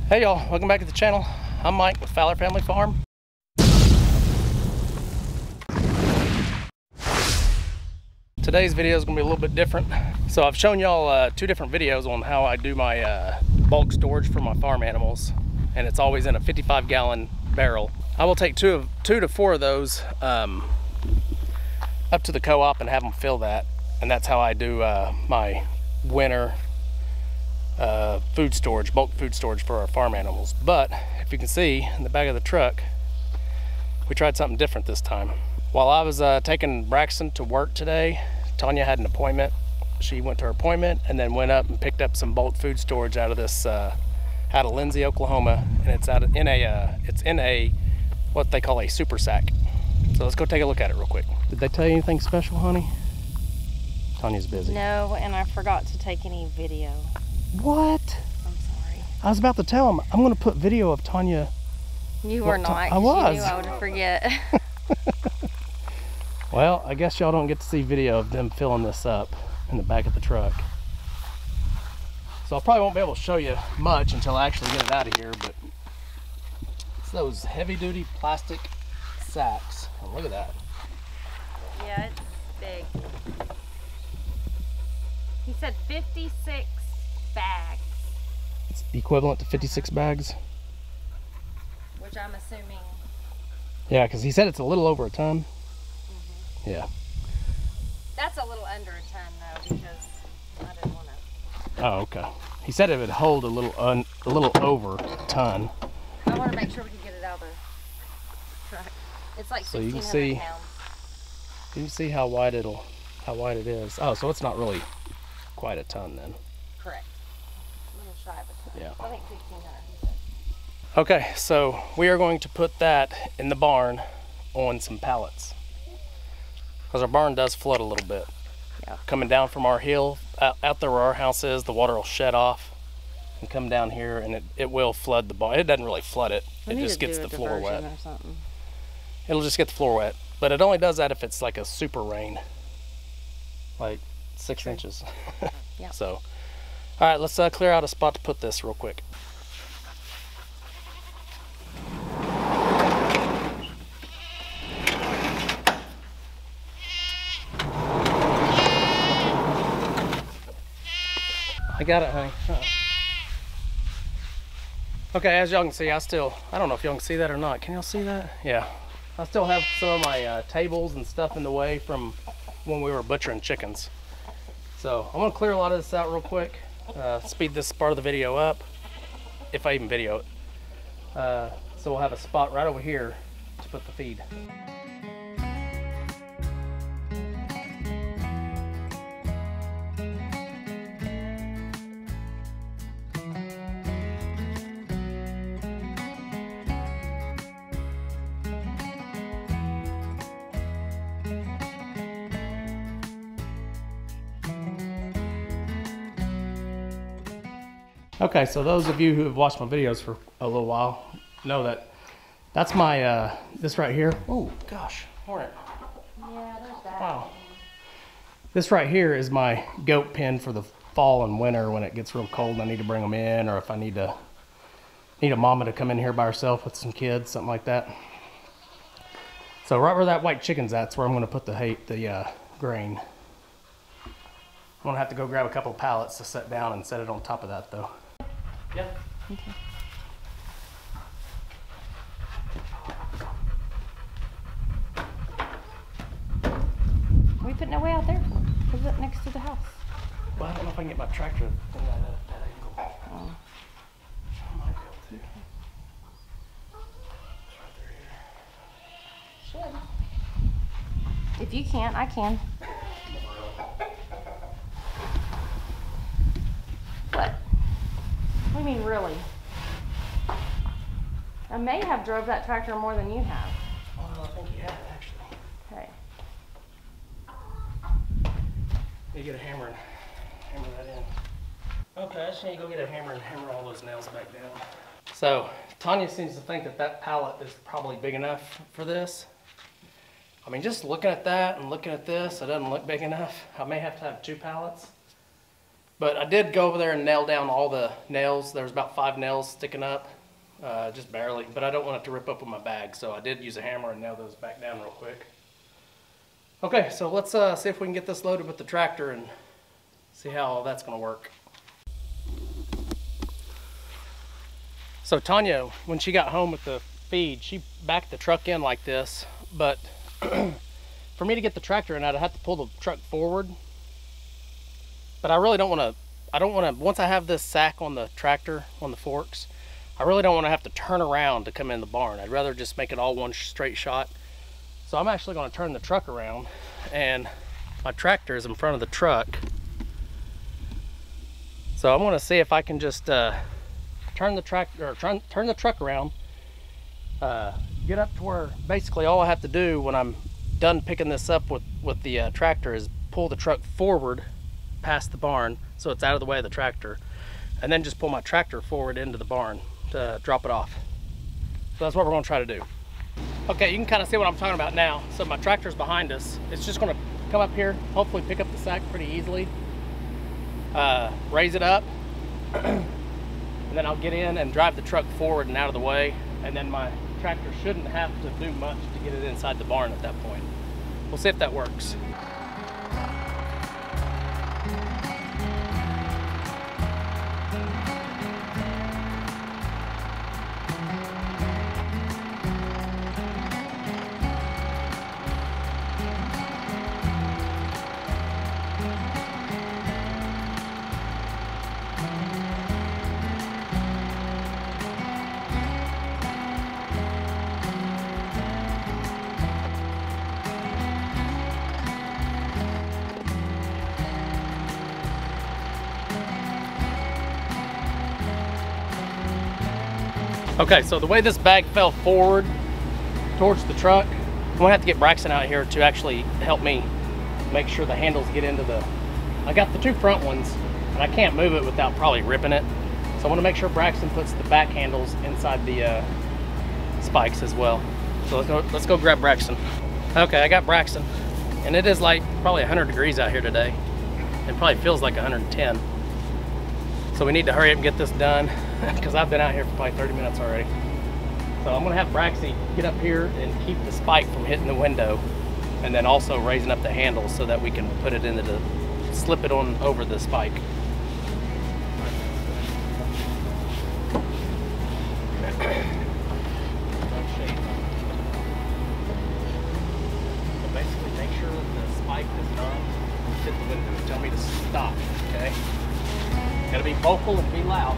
Hey y'all, welcome back to the channel. I'm Mike with Fowler Family Farm. Today's video is going to be a little bit different. So I've shown y'all two different videos on how I do my bulk storage for my farm animals, and it's always in a 55-gallon barrel. I will take two to four of those up to the co-op and have them fill that, and that's how I do my winter food storage, bulk food storage for our farm animals. But if you can see in the back of the truck, we tried something different this time. While I was taking Braxton to work today, Tanya had an appointment. She went to her appointment and then went up and picked up some bulk food storage out of this, out of Lindsay, Oklahoma, and it's in a what they call a super sack. So let's go take a look at it real quick. Did they tell you anything special, honey? Tanya's busy. No, and I forgot to take any video. What? I'm sorry. I was about to tell him I'm going to put video of Tanya. You were not. I was. You knew I would forget. Well, I guess y'all don't get to see video of them filling this up in the back of the truck. So I probably won't be able to show you much until I actually get it out of here, but it's those heavy-duty plastic sacks. Oh, look at that. Yeah, it's big. He said 56 bags. It's equivalent to 56 bags. Which I'm assuming. Yeah, because he said it's a little over a ton. Yeah. That's a little under a ton though, because I didn't want to. Oh, okay. He said it would hold a little over a ton. I want to make sure we can get it out of the truck. It's like so 1,600 pounds. You can see how wide it is. Oh, so it's not really quite a ton then. Correct. A little shy of a ton. Yeah. I think 1,600. Okay, so we are going to put that in the barn on some pallets, because our barn does flood a little bit. Yeah. Coming down from our hill, out there where our house is, the water will shed off and come down here, and it will flood the barn. It doesn't really flood it. It just gets the floor wet. Or something. It'll just get the floor wet, but it only does that if it's like a super rain, like 6 inches. Yeah. So, all right, let's clear out a spot to put this real quick. I got it, honey. Okay, as y'all can see, I don't know if y'all can see that or not. Can y'all see that? Yeah. I still have some of my tables and stuff in the way from when we were butchering chickens. So I'm gonna clear a lot of this out real quick, speed this part of the video up, if I even video it. So we'll have a spot right over here to put the feed. Okay, so those of you who have watched my videos for a little while know that that's my, this right here. Oh, gosh, hornet. Yeah, there's that. Wow. This right here is my goat pen for the fall and winter when it gets real cold and I need to bring them in, or if I need a mama to come in here by herself with some kids, something like that. So right where that white chicken's at, that's where I'm going to put the grain. I'm going to have to go grab a couple of pallets to set down and set it on top of that though. Yeah. Okay. What are we putting it way out there for? Is it next to the house? Well, I don't know if I can get my tractor in that angle. Oh. I might be able to. It's right there here. Should. If you can't, I can. What? What do you mean, really? I may have drove that tractor more than you have. Oh, I think you have it actually. Okay. You get a hammer and hammer that in. Okay, I just need to go get a hammer and hammer all those nails back down. So Tanya seems to think that that pallet is probably big enough for this. I mean, just looking at that and looking at this, it doesn't look big enough. I may have to have two pallets. But I did go over there and nail down all the nails. There was about 5 nails sticking up, just barely. But I don't want it to rip up with my bag, so I did use a hammer and nail those back down real quick. Okay, so let's see if we can get this loaded with the tractor and see how all that's going to work. So Tanya, when she got home with the feed, she backed the truck in like this, but for me to get the tractor in, I'd have to pull the truck forward. But I really don't want to, once I have this sack on the tractor, on the forks, I really don't want to have to turn around to come in the barn. I'd rather just make it all one straight shot. So I'm actually going to turn the truck around, and my tractor is in front of the truck. So I'm going to see if I can just turn the truck around, get up to where basically all I have to do when I'm done picking this up with the tractor is pull the truck forward past the barn so it's out of the way of the tractor, and then just pull my tractor forward into the barn to drop it off. So that's what we're going to try to do. Okay, you can kind of see what I'm talking about now. So my tractor's behind us. It's just going to come up here, hopefully pick up the sack pretty easily, raise it up, and then I'll get in and drive the truck forward and out of the way, and then my tractor shouldn't have to do much to get it inside the barn at that point. We'll see if that works. Okay, so the way this bag fell forward towards the truck, I'm gonna have to get Braxton out here to actually help me make sure the handles get into the, I got the 2 front ones and I can't move it without probably ripping it. So I wanna make sure Braxton puts the back handles inside the spikes as well. So let's go grab Braxton. Okay, I got Braxton, and it is like probably 100 degrees out here today. It probably feels like 110. So we need to hurry up and get this done because I've been out here for probably 30 minutes already. So I'm gonna have Braxy get up here and keep the spike from hitting the window, and then also raising up the handles so that we can put it into the, slip it on over the spike. So basically make sure that the spike does not hit the window. Tell me to stop, okay? Gotta be vocal and be loud.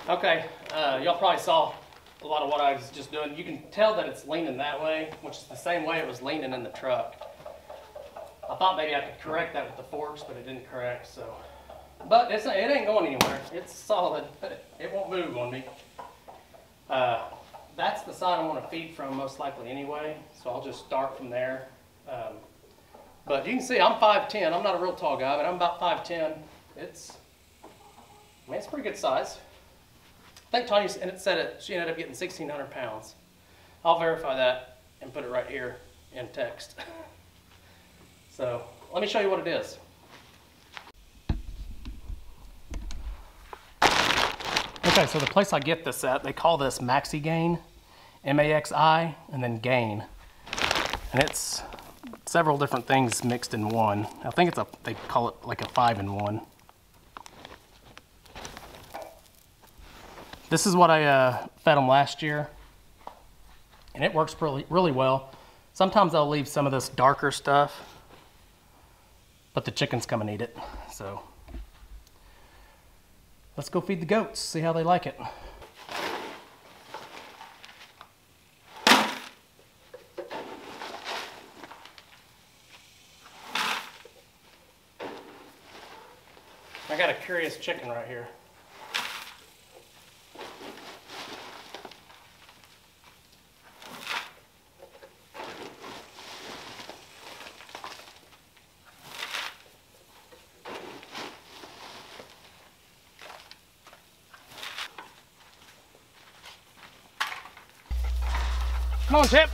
Okay, y'all probably saw a lot of what I was just doing. You can tell that it's leaning that way, which is the same way it was leaning in the truck. I thought maybe I could correct that with the forks, but it didn't correct, so. But it ain't going anywhere. It's solid. It won't move on me. That's the side I want to feed from most likely anyway, so I'll just start from there. But you can see I'm 5'10". I'm not a real tall guy, but I'm about 5'10". It's pretty good size. I think Tanya said she ended up getting 1,600 pounds. I'll verify that and put it right here in text. So let me show you what it is. Okay, so the place I get this at, they call this Maxi Gain, M-A-X-I, and then Gain. And it's several different things mixed in one. I think they call it like a 5-in-1. This is what I fed them last year, and it works really well. Sometimes I'll leave some of this darker stuff, but the chickens come and eat it, so. Let's go feed the goats, see how they like it. I got a curious chicken right here. Come on, Chip.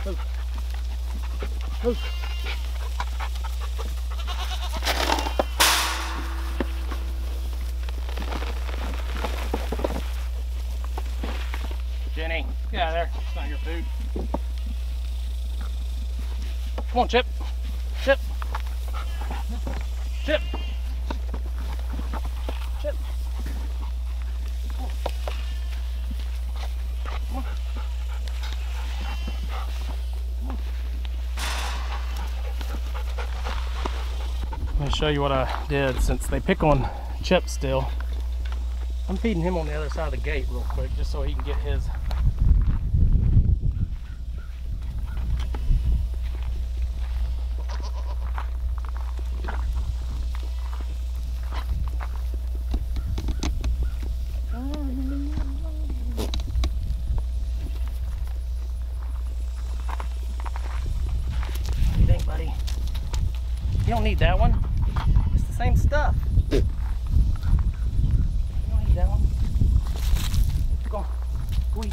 Move. Move. Jenny, get out of there. It's not your food. Come on, Chip. Chip. Chip. Chip. Let me show you what I did since they pick on Chip still. I'm feeding him on the other side of the gate real quick just so he can get his. What do you think, buddy? You don't need that one. It's the same stuff. You don't need that one. Go on. Go eat.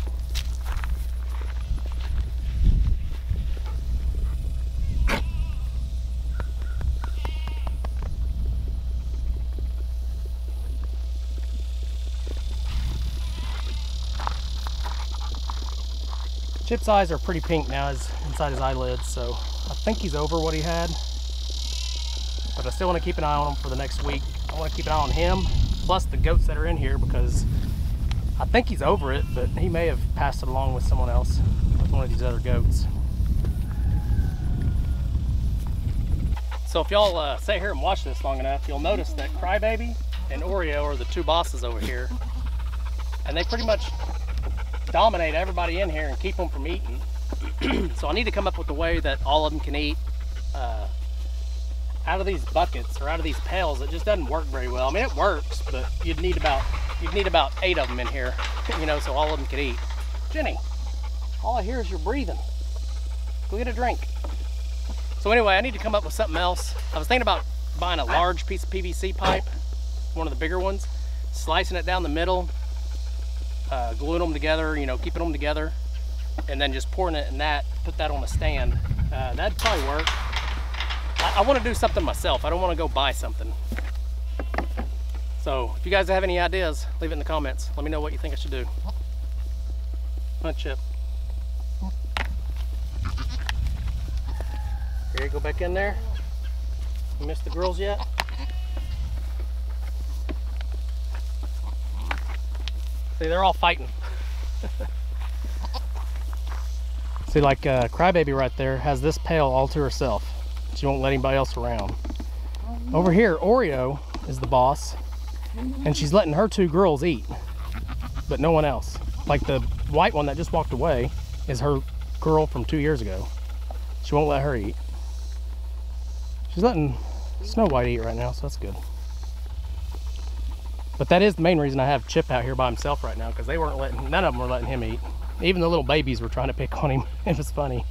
Chip's eyes are pretty pink now inside his eyelids, so I think he's over what he had. But I still want to keep an eye on him for the next week. I want to keep an eye on him, plus the goats that are in here, because I think he's over it, but he may have passed it along with someone else, with one of these other goats. So if y'all sit here and watch this long enough, you'll notice that Crybaby and Oreo are the two bosses over here. And they pretty much dominate everybody in here and keep them from eating. So I need to come up with a way that all of them can eat out of these buckets or out of these pails. It just doesn't work very well. I mean, it works, but you'd need about 8 of them in here, you know, so all of them can eat. Jenny, all I hear is your breathing. Go get a drink. So anyway, I need to come up with something else. I was thinking about buying a large piece of PVC pipe, one of the bigger ones, slicing it down the middle, gluing them together, you know, keeping them together, and then just pouring it in that, put that on a stand. That'd probably work. I want to do something myself. I don't want to go buy something. So if you guys have any ideas, leave it in the comments. Let me know what you think I should do. Come on, Chip. Here, go back in there. You missed the girls yet? See, they're all fighting. See, like Crybaby right there has this pail all to herself. She won't let anybody else around. Over here, Oreo is the boss, and she's letting her 2 girls eat, but no one else. Like the white one that just walked away is her girl from 2 years ago. She won't let her eat. She's letting Snow White eat right now, so that's good. But that is the main reason I have Chip out here by himself right now, because they weren't letting, none of them were letting him eat. Even the little babies were trying to pick on him. It was funny.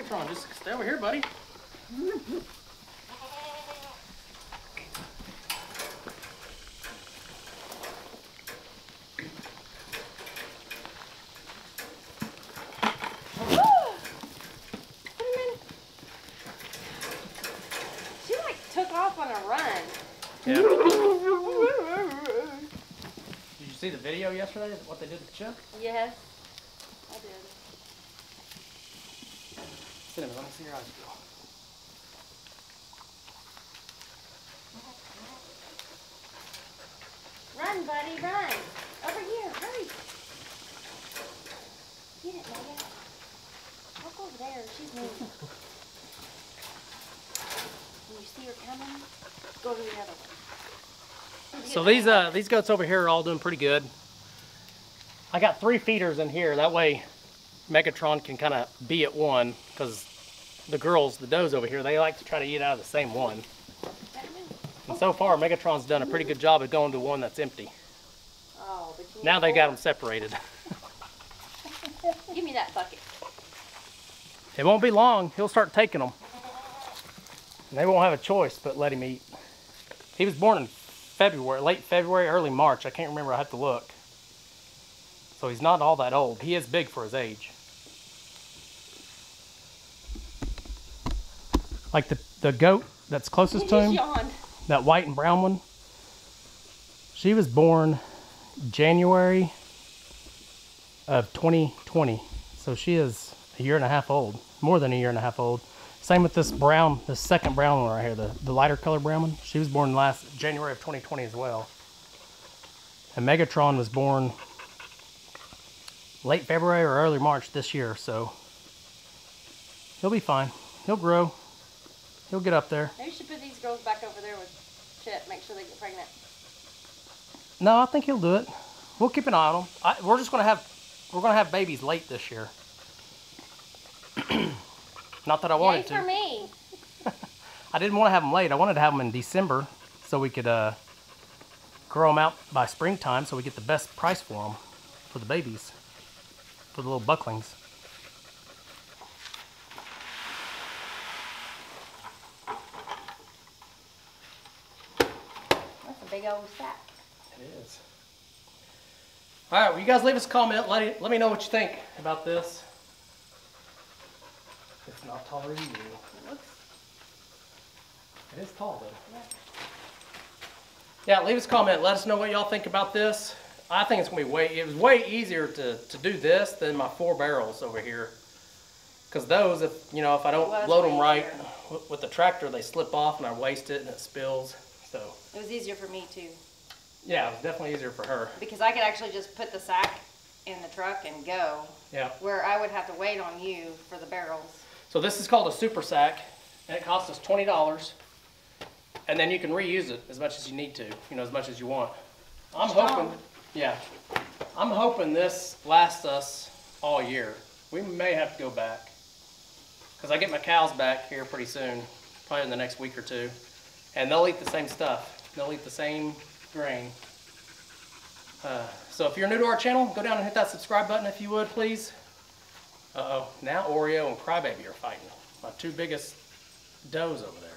Megatron, just stay over here, buddy. She like took off on a run. Yeah. Did you see the video yesterday? What they did to Chip? Yes, I did. Cinnamon, let me see your eyes, girl. Run, buddy, run. Over here, hurry. Get it, Megan. Walk over there. She's moving. When you see her coming, go to the other one. So these goats over here are all doing pretty good. I got 3 feeders in here. That way Megatron can kind of be at one, because the girls, the does over here, they like to try to eat out of the same one. And so far, Megatron's done a pretty good job of going to one that's empty. Oh, but you Now they got them separated. Give me that bucket. It won't be long. He'll start taking them. And they won't have a choice but let him eat. He was born in February, late February, early March. I can't remember. I have to look. So he's not all that old. He is big for his age. Like the goat that's closest to him, that white and brown one, she was born January of 2020. So she is a year and a half old, more than a year and a half old. Same with this brown, this second brown one right here, the lighter color brown one. She was born last January of 2020 as well. And Megatron was born late February or early March this year, so he'll be fine. He'll grow. He'll get up there. Maybe you should put these girls back over there with Chip, make sure they get pregnant. No, I think he'll do it. We'll keep an eye on them. We're gonna have babies late this year. Not that I wanted to. Yay for me. I didn't want to have them late. I wanted to have them in December so we could grow them out by springtime so we get the best price for them, for the babies, for the little bucklings. That's a big old sack. It is. All right, well, you guys leave us a comment. Let me know what you think about this. It's not taller than you. It is tall though. Yeah, leave us a comment. Let us know what y'all think about this. I think it's gonna be it was way easier to do this than my 4 barrels over here. Because those, if I don't load them right with the tractor, they slip off and I waste it and it spills. So it was easier for me too. Yeah, it was definitely easier for her. Because I could actually just put the sack in the truck and go. Yeah. Where I would have to wait on you for the barrels. So this is called a super sack, and it costs us $20. And then you can reuse it as much as you need to, as much as you want. I'm hoping this lasts us all year. We may have to go back, because I get my cows back here pretty soon, probably in the next week or 2, and they'll eat the same stuff. They'll eat the same grain. So if you're new to our channel, go down and hit that subscribe button if you would, please. Uh-oh, now Oreo and Crybaby are fighting. My 2 biggest does over there.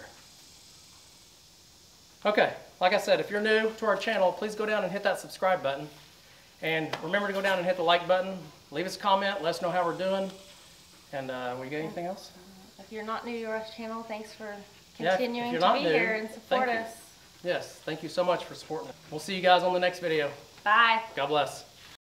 Okay, like I said, if you're new to our channel, please go down and hit that subscribe button. And remember to go down and hit the like button. Leave us a comment, let us know how we're doing. And we got anything else? If you're not new to our channel, thanks for continuing to be new, here and support us. Yes, thank you so much for supporting us. We'll see you guys on the next video. Bye. God bless.